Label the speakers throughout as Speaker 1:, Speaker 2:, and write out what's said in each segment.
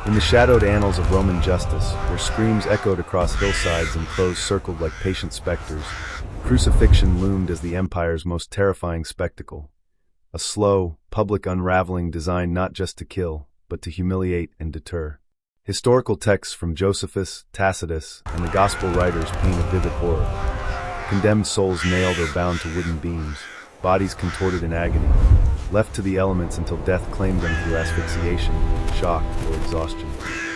Speaker 1: In the shadowed annals of Roman justice, where screams echoed across hillsides and crows circled like patient specters, crucifixion loomed as the empire's most terrifying spectacle. A slow, public unraveling designed not just to kill, but to humiliate and deter. Historical texts from Josephus, Tacitus, and the Gospel writers paint a vivid horror. Condemned souls nailed or bound to wooden beams, bodies contorted in agony, left to the elements until death claimed them through asphyxiation, shock, or exhaustion.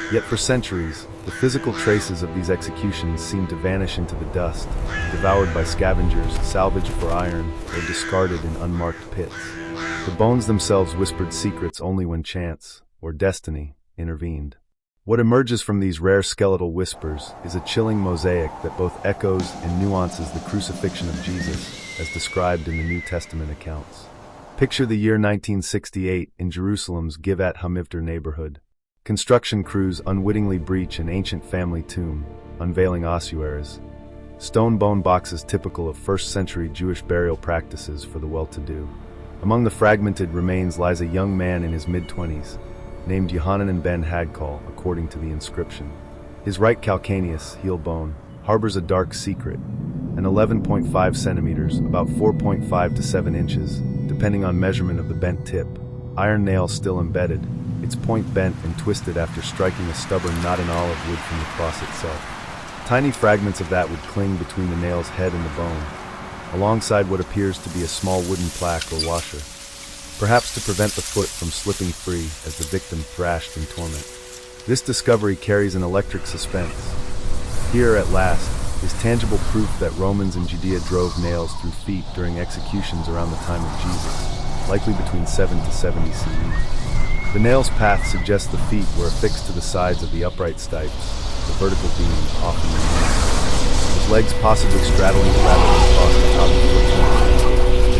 Speaker 1: Yet for centuries, the physical traces of these executions seemed to vanish into the dust, devoured by scavengers, salvaged for iron, or discarded in unmarked pits. The bones themselves whispered secrets only when chance, or destiny, intervened. What emerges from these rare skeletal whispers is a chilling mosaic that both echoes and nuances the crucifixion of Jesus, as described in the New Testament accounts. Picture the year 1968 in Jerusalem's Givat HaMivtar neighborhood. Construction crews unwittingly breach an ancient family tomb, unveiling ossuaries, stone bone boxes typical of first-century Jewish burial practices for the well-to-do. Among the fragmented remains lies a young man in his mid-20s, named Yehohanan ben Hagkol, according to the inscription. His right calcaneus, heel bone, harbors a dark secret, an 11.5 centimeters, about 4.5 to 7 inches, depending on measurement of the bent tip, iron nail still embedded, its point bent and twisted after striking a stubborn knot in olive wood from the cross itself. Tiny fragments of that would cling between the nail's head and the bone, alongside what appears to be a small wooden plaque or washer, perhaps to prevent the foot from slipping free as the victim thrashed in torment. This discovery carries an electric suspense. Here, at last, is tangible proof that Romans in Judea drove nails through feet during executions around the time of Jesus, likely between 7 to 70 CE. The nail's path suggests the feet were affixed to the sides of the upright stipes, the vertical beams often remain, with legs possibly straddling rather than across the top of the foot.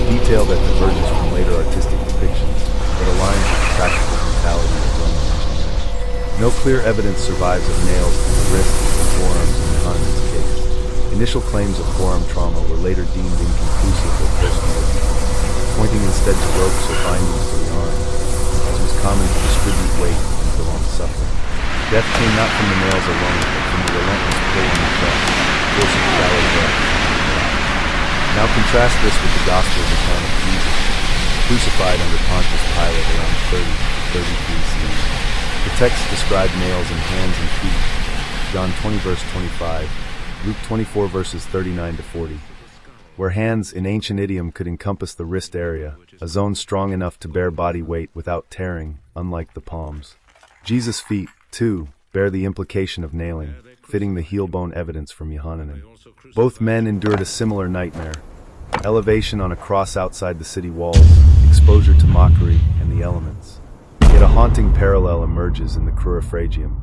Speaker 1: A detail that diverges from later artistic depictions, but aligns with the practical brutality of Roman engineering. No clear evidence survives of nails to the wrists or forearms in Yehohanan's case. Initial claims of forearm trauma were later deemed inconclusive or post-mortem, pointing instead to ropes or bindings to the arms, as was common to distribute weight and prolong suffering. Death came not from the nails alone, but from the relentless pull on the chest, forcing shallow breath. Now contrast this with the Gospel's account of Jesus, crucified under Pontius Pilate around 30 to 33 CE. The text described nails in hands and feet, John 20 verse 25, Luke 24 verses 39 to 40, where hands in ancient idiom could encompass the wrist area, a zone strong enough to bear body weight without tearing, unlike the palms. Jesus' feet, too, bear the implication of nailing, fitting the heel bone evidence from Yehohanan. Both men endured a similar nightmare: elevation on a cross outside the city walls, exposure to mockery and the elements. Yet a haunting parallel emerges in the Crucifixion: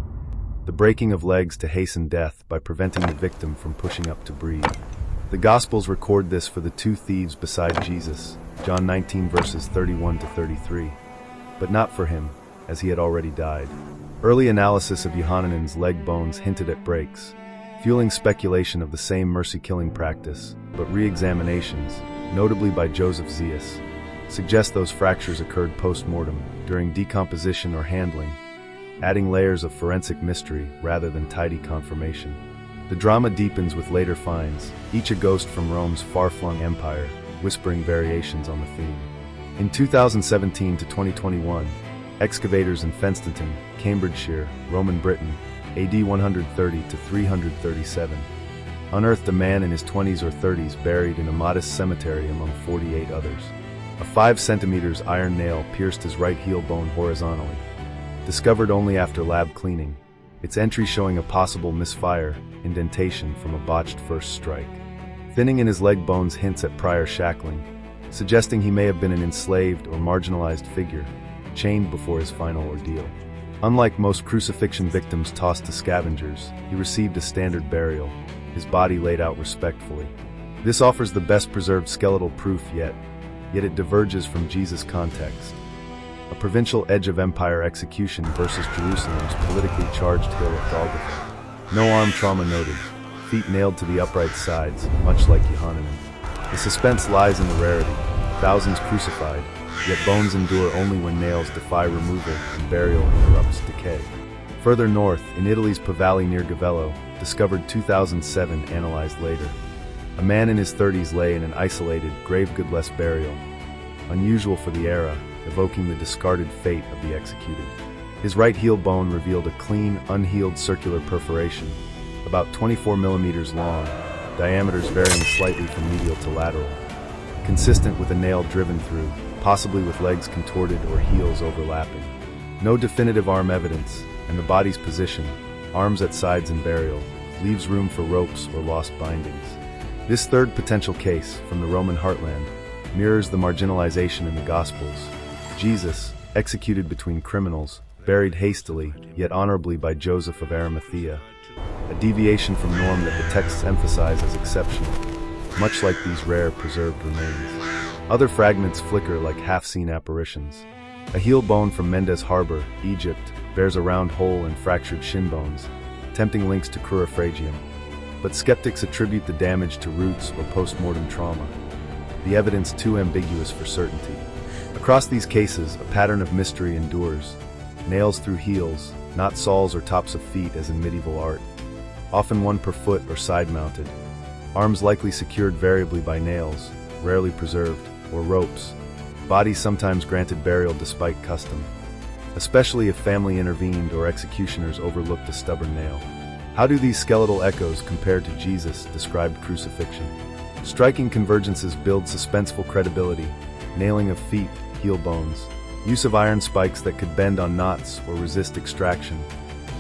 Speaker 1: the breaking of legs to hasten death by preventing the victim from pushing up to breathe. The Gospels record this for the two thieves beside Jesus, John 19 verses 31 to 33, but not for him, as he had already died. Early analysis of Yehohanan's leg bones hinted at breaks, fueling speculation of the same mercy-killing practice, but re-examinations, notably by Joseph Zeus, suggest those fractures occurred post-mortem, during decomposition or handling, adding layers of forensic mystery rather than tidy confirmation. The drama deepens with later finds, each a ghost from Rome's far-flung empire, whispering variations on the theme. In 2017 to 2021, excavators in Fenstanton, Cambridgeshire, Roman Britain, AD 130 to 337, unearthed a man in his 20s or 30s buried in a modest cemetery among 48 others. A 5 centimeters iron nail pierced his right heel bone horizontally. Discovered only after lab cleaning, its entry showing a possible misfire, indentation from a botched first strike. Thinning in his leg bones hints at prior shackling, suggesting he may have been an enslaved or marginalized figure, chained before his final ordeal. Unlike most crucifixion victims tossed to scavengers, he received a standard burial, his body laid out respectfully. This offers the best preserved skeletal proof yet it diverges from Jesus' context. A provincial edge of empire execution versus Jerusalem's politically charged hill of Golgotha. No arm trauma noted, feet nailed to the upright sides, much like Yehohanan. The suspense lies in the rarity, thousands crucified, yet bones endure only when nails defy removal and burial interrupts decay. Further north, in Italy's Po Valley near Gavello, discovered 2007, analyzed later. A man in his 30s lay in an isolated, grave-goodless burial, unusual for the era, evoking the discarded fate of the executed. His right heel bone revealed a clean, unhealed circular perforation, about 24 millimeters long, diameters varying slightly from medial to lateral, consistent with a nail driven through, possibly with legs contorted or heels overlapping. No definitive arm evidence, and the body's position, arms at sides and burial, leaves room for ropes or lost bindings. This third potential case, from the Roman heartland, mirrors the marginalization in the Gospels. Jesus, executed between criminals, buried hastily, yet honorably by Joseph of Arimathea, a deviation from norm that the texts emphasize as exceptional, much like these rare preserved remains. Other fragments flicker like half-seen apparitions. A heel bone from Mendes Harbor, Egypt, bears a round hole and fractured shin bones, tempting links to Crucifixion. But skeptics attribute the damage to roots or post-mortem trauma, the evidence too ambiguous for certainty. Across these cases, a pattern of mystery endures. Nails through heels, not soles or tops of feet as in medieval art, often one per foot or side-mounted. Arms likely secured variably by nails, rarely preserved, or ropes. Bodies sometimes granted burial despite custom, especially if family intervened or executioners overlooked a stubborn nail. How do these skeletal echoes compare to Jesus' described crucifixion? Striking convergences build suspenseful credibility, nailing of feet, heel bones, use of iron spikes that could bend on knots or resist extraction,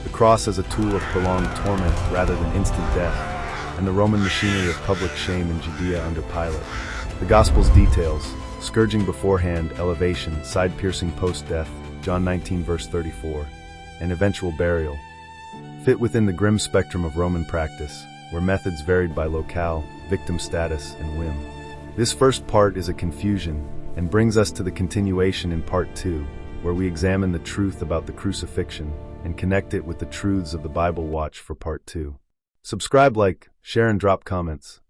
Speaker 1: the cross as a tool of prolonged torment rather than instant death, and the Roman machinery of public shame in Judea under Pilate. The Gospel's details, scourging beforehand, elevation, side-piercing post-death, John 19 verse 34, and eventual burial, fit within the grim spectrum of Roman practice, where methods varied by locale, victim status, and whim. This first part is a confusion, and brings us to the continuation in part 2, where we examine the truth about the crucifixion, and connect it with the truths of the Bible. Watch for part 2. Subscribe, like, share, and drop comments.